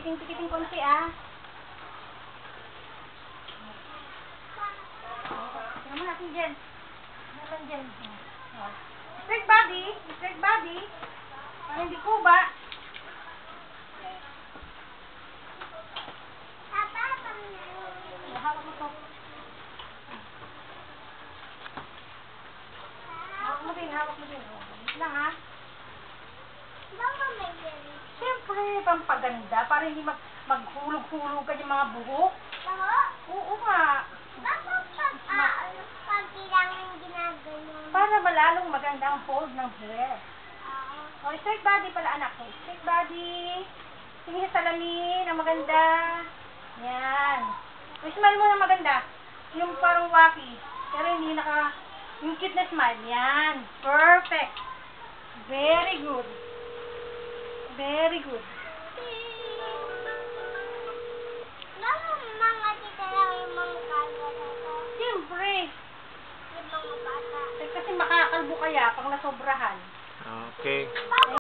Pikiting-pikiting konti, ah. Tingnan mo natin dyan. Naman dyan. Straight body. Straight body. Para hindi kuba. Hawak mo to. Hawak mo din, hawak mo din. Wait lang, ha? Siyempre, pampaganda. Para hindi maghulog-hulog ka yung mga buhok. Oo nga. Para malalong maganda ang hold ng hair. O, straight body pala, anak. Straight body. Tingin sa salamin, ang maganda. Yan. O, smile mo na maganda. Yung parang wacky. Pero hindi yung cute na smile. Yan. Perfect. Very good. Very good. Siyempre. Kasi makakalbo kaya pag nasobrahan. Okay.